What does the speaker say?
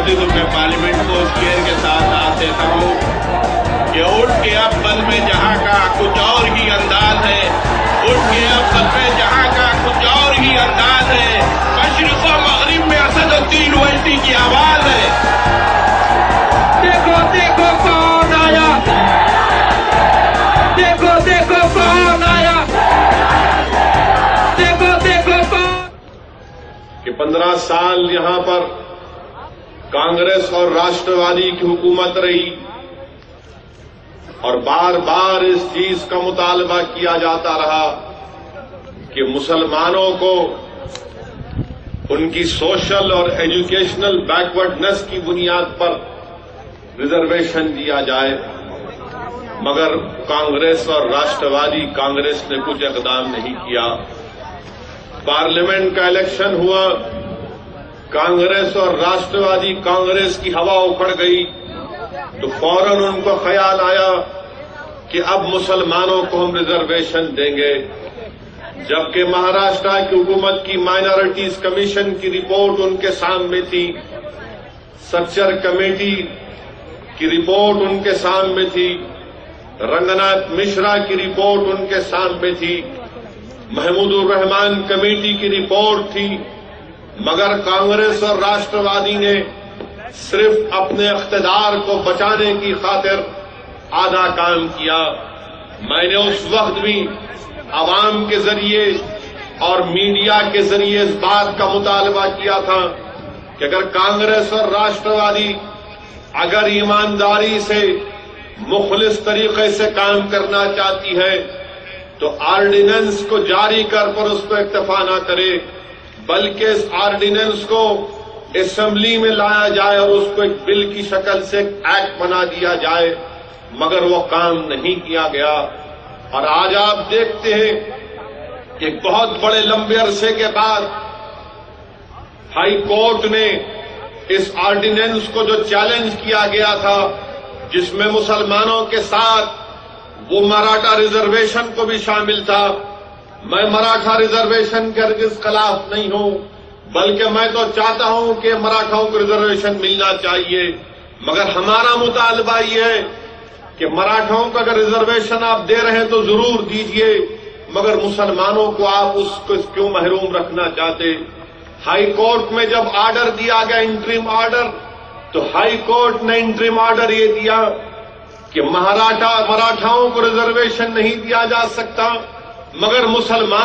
मुतअद्दिद मैं पार्लियामेंट को शेयर के साथ आज देता हूँ कि उठ के अब पल में जहाँ का कुछ और ही अंदाज है, उठ के अब पल में जहाँ का कुछ और ही अंदाज है। मशरिक़ और मग़रिब में असदुद्दीन ओवैसी की आवाज है। देखो देखो कौन आया, देखो देखो कौन आया, देखो देखो कौन। कि 15 साल यहाँ पर कांग्रेस और राष्ट्रवादी की हुकूमत रही और बार बार इस चीज का मुतालबा किया जाता रहा कि मुसलमानों को उनकी सोशल और एजुकेशनल बैकवर्डनेस की बुनियाद पर रिजर्वेशन दिया जाए, मगर कांग्रेस और राष्ट्रवादी कांग्रेस ने कुछ इक़दाम नहीं किया। पार्लियामेंट का इलेक्शन हुआ, कांग्रेस और राष्ट्रवादी कांग्रेस की हवा उखड़ गई तो फौरन उनको ख्याल आया कि अब मुसलमानों को हम रिजर्वेशन देंगे, जबकि महाराष्ट्र की हुकूमत की माइनॉरिटीज कमीशन की रिपोर्ट उनके सामने थी, सच्चर कमेटी की रिपोर्ट उनके सामने थी, रंगनाथ मिश्रा की रिपोर्ट उनके सामने थी, महमूदुर रहमान कमेटी की रिपोर्ट थी, मगर कांग्रेस और राष्ट्रवादी ने सिर्फ अपने इख्तिदार को बचाने की खातिर आधा काम किया। मैंने उस वक्त भी आवाम के जरिए और मीडिया के जरिए इस बात का मुतालबा किया था कि अगर कांग्रेस और राष्ट्रवादी अगर ईमानदारी से मुखलिस तरीके से काम करना चाहती है तो ऑर्डिनेंस को जारी कर पर उस पर इक्तफा न करे, बल्कि इस ऑर्डिनेंस को असेंबली में लाया जाए और उसको एक बिल की शक्ल से एक्ट बना दिया जाए, मगर वो काम नहीं किया गया। और आज आप देखते हैं कि बहुत बड़े लंबे अरसे के बाद हाई कोर्ट ने इस ऑर्डिनेंस को जो चैलेंज किया गया था, जिसमें मुसलमानों के साथ वो मराठा रिजर्वेशन को भी शामिल था। मैं मराठा रिजर्वेशन के हरगिज़ खिलाफ नहीं हूं, बल्कि मैं तो चाहता हूं कि मराठाओं को रिजर्वेशन मिलना चाहिए, मगर हमारा मुतालबा ये है कि मराठाओं को अगर रिजर्वेशन आप दे रहे हैं तो जरूर दीजिए, मगर मुसलमानों को आप उसको क्यों महरूम रखना चाहते। हाई कोर्ट में जब ऑर्डर दिया गया इंटरिम ऑर्डर, तो हाई कोर्ट ने इंटरिम ऑर्डर ये दिया कि मराठाओं को रिजर्वेशन नहीं दिया जा सकता, मगर मुसलमान